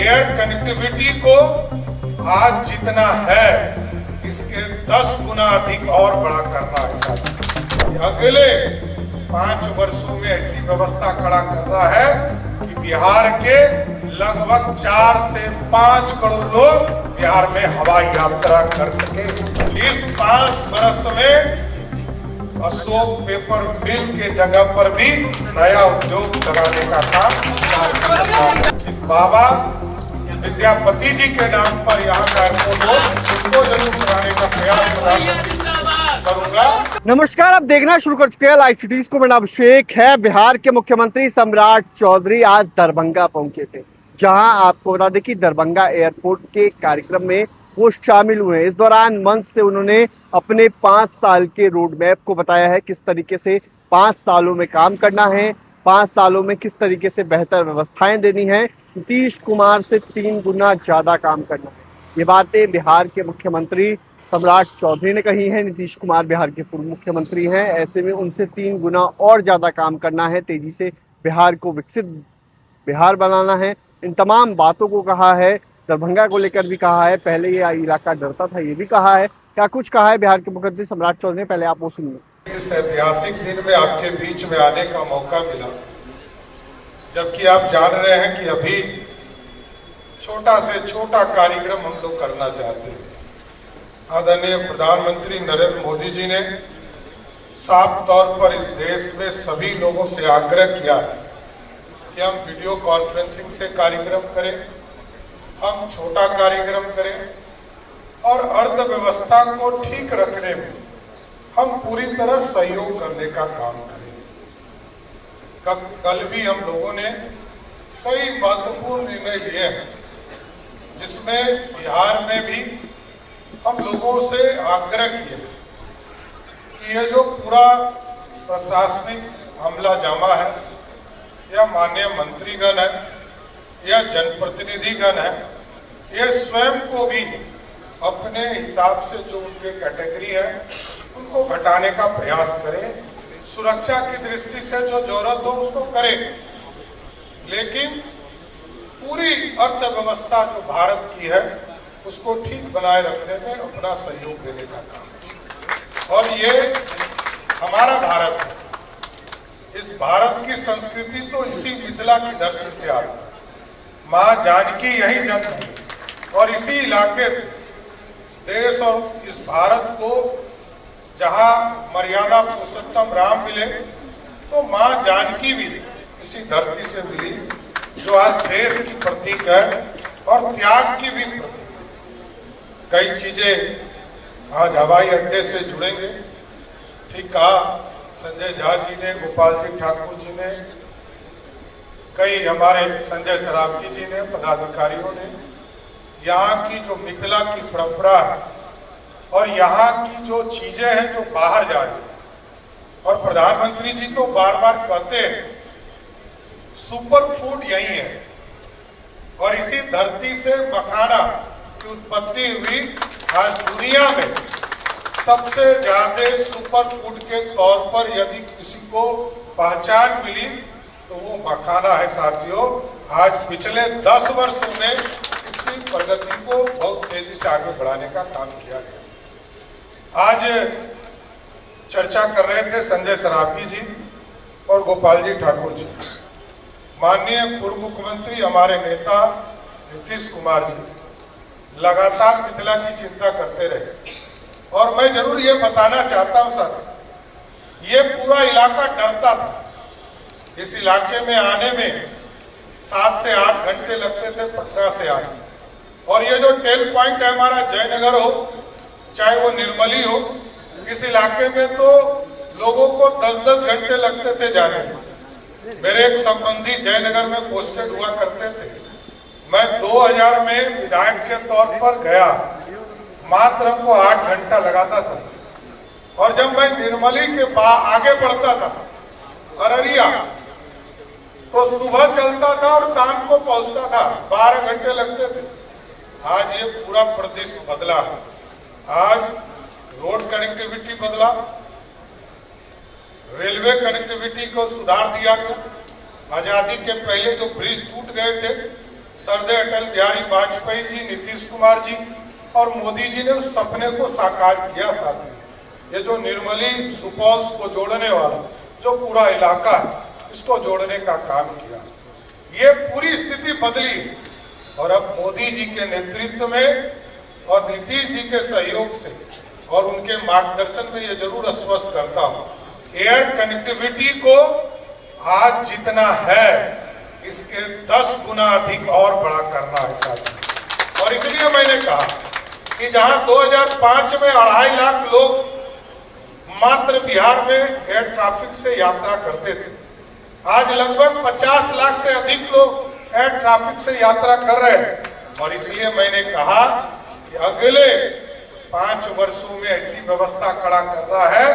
Air connectivity को आज जितना है इसके 10 गुना अधिक और बड़ा करना है साहब। अगले 5 वर्षों में ऐसी व्यवस्था खड़ा करना है कि बिहार के लगभग 4 से 5 करोड़ लोग बिहार में हवाई यात्रा कर सके। इस 5 वर्ष में अशोक पेपर मिल के जगह पर भी नया उद्योग लगाने का काम बाबा विद्यापति जी के नाम पर यहाँ का एयरपोर्ट हो, उसको जरूर बनाने का प्रयास करूंगा। नमस्कार, आप देखना शुरू कर चुके हैं लाइव सिटीज को। मेरा अभिषेक है। बिहार के मुख्यमंत्री सम्राट चौधरी आज दरभंगा पहुंचे थे, जहां आपको बता दें कि दरभंगा एयरपोर्ट के कार्यक्रम में वो शामिल हुए। इस दौरान मंच से उन्होंने अपने 5 साल के रोड मैप को बताया है, किस तरीके से 5 सालों में काम करना है, 5 सालों में किस तरीके से बेहतर व्यवस्थाएं देनी है, नीतीश कुमार से 3 गुना ज्यादा काम करना है। ये बातें बिहार के मुख्यमंत्री सम्राट चौधरी ने कही है। नीतीश कुमार बिहार के पूर्व मुख्यमंत्री हैं, ऐसे में उनसे 3 गुना और ज्यादा काम करना है, तेजी से बिहार को विकसित बिहार बनाना है। इन तमाम बातों को कहा है। दरभंगा को लेकर भी कहा है। पहले ये इलाका डरता था, ये भी कहा है। क्या कुछ कहा है बिहार के मुख्यमंत्री सम्राट चौधरी ने, पहले आप वो सुनिए। इस ऐतिहासिक दिन में आपके बीच में आने का मौका मिला, जबकि आप जान रहे हैं कि अभी छोटा से छोटा कार्यक्रम हम लोग करना चाहते हैं। आदरणीय प्रधानमंत्री नरेंद्र मोदी जी ने साफ तौर पर इस देश में सभी लोगों से आग्रह किया है कि हम वीडियो कॉन्फ्रेंसिंग से कार्यक्रम करें, हम छोटा कार्यक्रम करें और अर्थव्यवस्था को ठीक रखने में हम पूरी तरह सहयोग करने का काम करें। कल भी हम लोगों ने कई महत्वपूर्ण निर्णय लिए हैं, जिसमें बिहार में भी हम लोगों से आग्रह किए कि ये जो पूरा प्रशासनिक हमला जामा है, या माननीय मंत्रीगण है या जनप्रतिनिधिगण है, ये स्वयं को भी अपने हिसाब से जो उनके कैटेगरी है उनको घटाने का प्रयास करें। सुरक्षा की दृष्टि से जो जरूरत हो उसको करें, लेकिन पूरी अर्थव्यवस्था जो भारत की है उसको ठीक बनाए रखने में अपना सहयोग देने का काम। और ये हमारा भारत है। इस भारत की संस्कृति तो इसी मिथिला की धरती से आई है। माँ जानकी यही जन्म हुई और इसी इलाके से देश और इस भारत को जहाँ मर्यादा पुरुषोत्तम राम मिले, तो माँ जानकी भी इसी धरती से मिली, जो आज देश की प्रतीक है और त्याग की भी प्रतीक। कई चीजें आज हवाई अड्डे से जुड़ेंगे। ठीक कहा संजय झा जी ने, गोपाल जी ठाकुर जी ने, कई हमारे संजय सरावगी जी ने, पदाधिकारियों ने। यहाँ की जो मिथिला की परंपरा है और यहाँ की जो चीजें हैं जो बाहर जा रही है, और प्रधानमंत्री जी तो बार बार कहते हैं सुपर फूड यही है, और इसी धरती से मखाना की उत्पत्ति हुई। आज दुनिया में सबसे ज्यादा सुपर फूड के तौर पर यदि किसी को पहचान मिली तो वो मखाना है साथियों। आज पिछले 10 वर्षों में इसकी प्रगति को बहुत तेजी से आगे बढ़ाने का काम किया गया। आज चर्चा कर रहे थे संजय सरावगी जी और गोपाल जी ठाकुर जी। माननीय पूर्व मुख्यमंत्री हमारे नेता नीतीश कुमार जी लगातार मिथिला की चिंता करते रहे, और मैं जरूर ये बताना चाहता हूं सर, ये पूरा इलाका डरता था। इस इलाके में आने में 7 से 8 घंटे लगते थे पटना से आने, और ये जो टेल पॉइंट है हमारा जयनगर हो चाहे वो निर्मली हो, इस इलाके में तो लोगों को 10-10 घंटे लगते थे जाने में। मेरे एक संबंधी जयनगर में पोस्टेड हुआ करते थे। मैं 2000 में विधायक के तौर पर गया, मात्र हमको 8 घंटा लगाता था। और जब मैं निर्मली के आगे बढ़ता था अररिया, तो सुबह चलता था और शाम को पहुंचता था, 12 घंटे लगते थे। आज ये पूरा प्रदेश बदला है। आज रोड कनेक्टिविटी बदला, रेलवे कनेक्टिविटी को सुधार दिया गया। आजादी के पहले जो ब्रिज टूट गए थे, सरदेय अटल बिहारी वाजपेयी जी, नीतीश कुमार जी और मोदी जी ने उस सपने को साकार किया। साथी, ये जो निर्मली सुपौल को जोड़ने वाला जो पूरा इलाका है, इसको जोड़ने का काम किया। ये पूरी स्थिति बदली और अब मोदी जी के नेतृत्व में और नीतीश जी के सहयोग से और उनके मार्गदर्शन में ये जरूर आश्वस्त करता हूँ, एयर कनेक्टिविटी को आज जितना है इसके 10 गुना अधिक और बड़ा करना है साथी। और इसलिए मैंने कहा कि जहां 2005 में 2.5 लाख लोग मात्र बिहार में एयर ट्रैफिक से यात्रा करते थे, आज लगभग 50 लाख से अधिक लोग एयर ट्रैफिक से यात्रा कर रहे हैं। और इसलिए मैंने कहा कि अगले 5 वर्षों में ऐसी व्यवस्था खड़ा करना है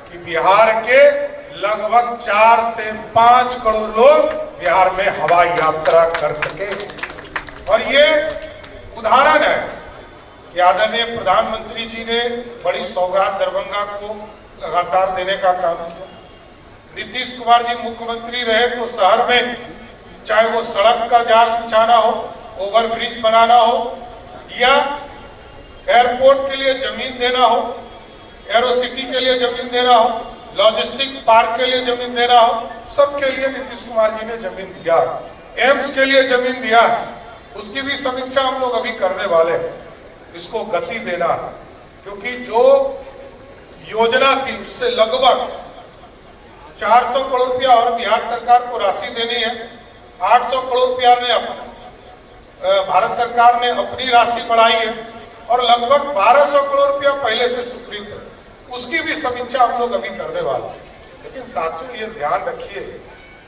कि बिहार के लगभग 4 से 5 करोड़ लोग बिहार में हवाई यात्रा कर सके। और ये उदाहरण है कि आदरणीय प्रधानमंत्री जी ने बड़ी सौगात दरभंगा को लगातार देने का काम किया। नीतीश कुमार जी मुख्यमंत्री रहे तो शहर में चाहे वो सड़क का जाल बिछाना हो, ओवरब्रिज बनाना हो या एयरपोर्ट के लिए जमीन देना हो, एरोसिटी के लिए जमीन देना हो, लॉजिस्टिक पार्क के लिए जमीन देना हो, सबके लिए नीतीश कुमार जी ने जमीन दिया। एम्स के लिए जमीन दिया, उसकी भी समीक्षा हम लोग अभी करने वाले हैं। इसको गति देना, क्योंकि जो योजना थी उससे लगभग 400 करोड़ रुपया और बिहार सरकार को राशि देनी है। 800 करोड़ रुपया ने भारत सरकार ने अपनी राशि बढ़ाई है और लगभग 1200 करोड़ रुपया पहले से स्वीकृत है, उसकी भी समीक्षा हम लोग अभी करने वाले हैं। लेकिन साथियों ये ध्यान रखिए,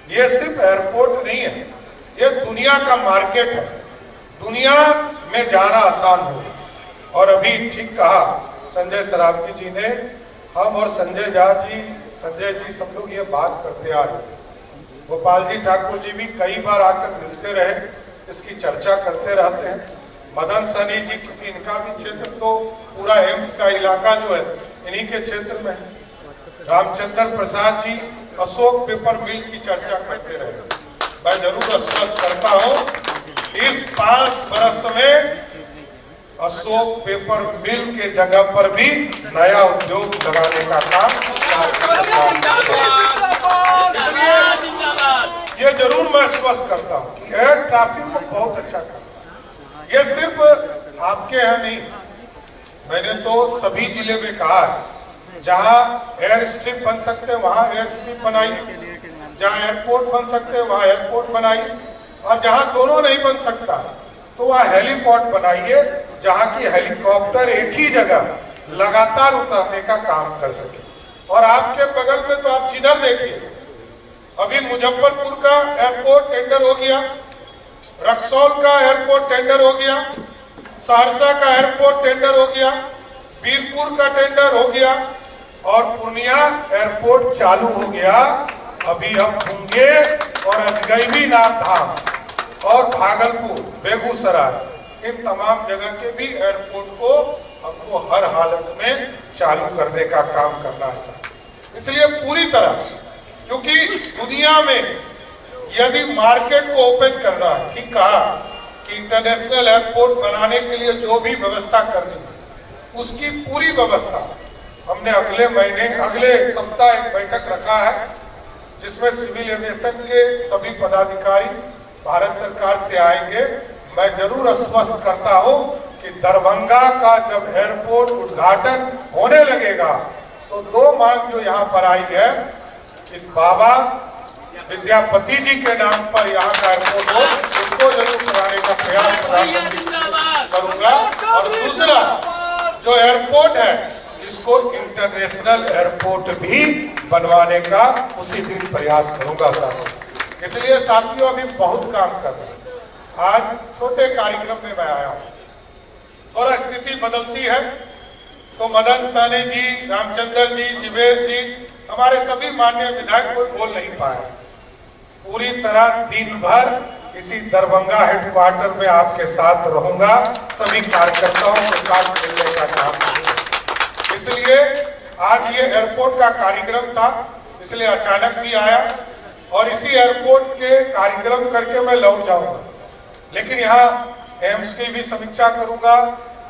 ये सिर्फ एयरपोर्ट नहीं है, ये दुनिया का मार्केट है। दुनिया में जाना आसान होगा। और अभी ठीक कहा संजय सरावगी जी ने, हम और संजय जी सब लोग ये बात करते आ रहे थे। गोपाल जी ठाकुर जी भी कई बार आकर मिलते रहे, इसकी चर्चा करते रहते हैं। मदन सनी जी, क्योंकि इनका भी क्षेत्र तो पूरा एम्स का इलाका जो है इन्हीं के क्षेत्र में है। रामचंद्र प्रसाद जी अशोक पेपर मिल की चर्चा करते रहे। मैं जरूर आश्वस्त करता हूँ इस 5 वर्ष में अशोक पेपर मिल के जगह पर भी नया उद्योग लगाने का काम ये जरूर मैं आश्वस्त करता हूँ कि एयर ट्रैफिक को बहुत अच्छा करना। ये सिर्फ आपके यहाँ नहीं, मैंने तो सभी जिले में कहा है, जहाँ एयर स्ट्रिप बन सकते हैं वहाँ एयर स्ट्रिप बनाइए, जहाँ एयरपोर्ट बन सकते हैं वहाँ एयरपोर्ट बनाइए, और जहाँ दोनों नहीं बन सकता तो वहाँ हेलीपोर्ट बनाइए, जहाँ की हेलीकॉप्टर एक ही जगह लगातार उतारने का काम कर सके। और आपके बगल में तो आप जिधर देखिए, अभी मुजफ्फरपुर का एयरपोर्ट टेंडर हो गया, रक्सौल का एयरपोर्ट टेंडर हो गया, सहरसा का एयरपोर्ट टेंडर हो गया, बीरपुर का टेंडर हो गया और पूर्णिया एयरपोर्ट चालू हो गया। अभी हम मुंगेर और अजगैबी नाथ धाम और भागलपुर, बेगूसराय, इन तमाम जगह के भी एयरपोर्ट को हमको हर हालत में चालू करने का काम करना है। इसलिए पूरी तरह, क्योंकि दुनिया में यदि मार्केट को ओपन करना है, ठीक कहा कि इंटरनेशनल एयरपोर्ट बनाने के लिए जो भी व्यवस्था करनी है उसकी पूरी व्यवस्था हमने अगले सप्ताह एक बैठक रखा है, जिसमें सिविल एविएशन के सभी पदाधिकारी भारत सरकार से आएंगे। मैं जरूर आश्वस्त करता हूं कि दरभंगा का जब एयरपोर्ट उद्घाटन होने लगेगा तो 2 मांग जो यहाँ पर आई है कि बाबा विद्यापति जी के नाम पर यहाँ का एयरपोर्ट हो, उसको जरूर कराने का प्रयास करूंगा। और दूसरा जो एयरपोर्ट है इसको इंटरनेशनल एयरपोर्ट भी बनवाने का उसी दिन प्रयास करूंगा साथियों। इसलिए साथियों अभी बहुत काम कर रहे हैं। आज छोटे कार्यक्रम में मैं आया हूँ, थोड़ा स्थिति बदलती है तो मदन सहनी जी, रामचंद्र जी, जीवेश जी, हमारे सभी माननीय विधायक कोई बोल नहीं पाए। पूरी तरह दिन भर इसी दरभंगा हेडक्वार्टर में आपके साथ रहूंगा, सभी कार्यकर्ताओं के साथ मिलने का काम करूंगा। इसलिए आज ये एयरपोर्ट का कार्यक्रम था, इसलिए अचानक भी आया और इसी एयरपोर्ट के कार्यक्रम करके मैं लौट जाऊंगा। लेकिन यहाँ एम्स की भी समीक्षा करूंगा,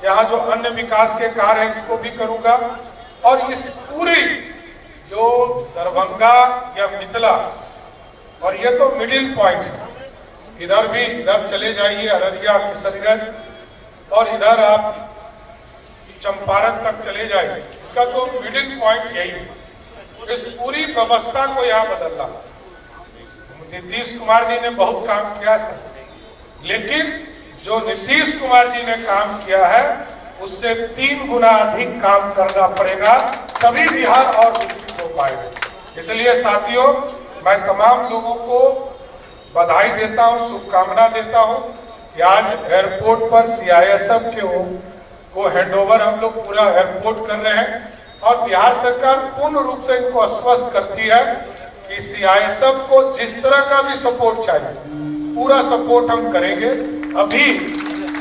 यहाँ जो अन्य विकास के कार्य हैं उसको भी करूंगा। और इस पूरी जो दरभंगा या मिथिला, और ये तो मिडिल पॉइंट है, इधर चले जाइए अररिया, किशनगंज, और इधर आप चंपारण तक चले जाइए, इसका तो मिडिल पॉइंट यही है। इस पूरी व्यवस्था को यहाँ बदलना। नीतीश कुमार जी ने बहुत काम किया सर, लेकिन जो नीतीश कुमार जी ने काम किया है उससे 3 गुना अधिक काम करना पड़ेगा, तभी बिहार और विकसित हो पाएगा। इसलिए साथियों, मैं तमाम लोगों को बधाई देता हूं, शुभकामना देता हूं कि आज एयरपोर्ट पर CISF को हैंडओवर हम लोग पूरा एयरपोर्ट कर रहे हैं। और बिहार सरकार पूर्ण रूप से इनको आश्वस्त करती है कि CISF को जिस तरह का भी सपोर्ट चाहिए, पूरा सपोर्ट हम करेंगे। अभी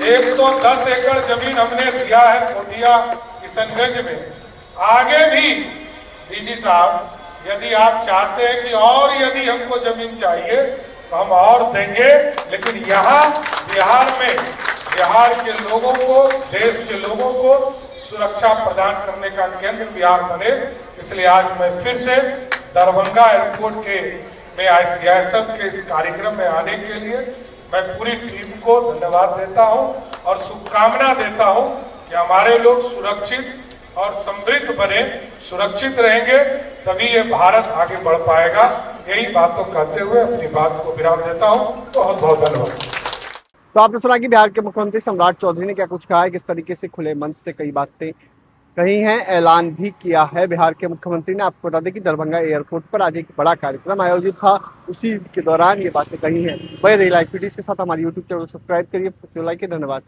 110 एकड़ जमीन हमने दिया है कोटिया किशनगंज में। आगे भी डीजी साहब, यदि आप चाहते हैं कि और यदि हमको जमीन चाहिए तो हम और देंगे, लेकिन यहाँ बिहार में बिहार के लोगों को, देश के लोगों को सुरक्षा प्रदान करने का केंद्र बिहार बने। इसलिए आज मैं फिर से दरभंगा एयरपोर्ट में CISF के इस कार्यक्रम में आने के लिए मैं पूरी टीम को धन्यवाद देता हूं और शुभकामना देता हूं कि हमारे लोग सुरक्षित और समृद्ध बने, सुरक्षित रहेंगे, तभी ये भारत आगे बढ़ पाएगा। यही बातों कहते हुए अपनी बात को विराम देता हूं। बहुत बहुत धन्यवाद। तो आपने सुना कि बिहार के मुख्यमंत्री सम्राट चौधरी ने क्या कुछ कहा है, किस तरीके से खुले मंच से कई बातें कही हैं, ऐलान भी किया है बिहार के मुख्यमंत्री ने। आपको बता दें कि दरभंगा एयरपोर्ट पर आज एक बड़ा कार्यक्रम आयोजित था, उसी के दौरान ये बातें कही हैं। बने रहिए लाइव वीडियोस के साथ, हमारी यूट्यूब चैनल सब्सक्राइब करिए, लाइक, धन्यवाद।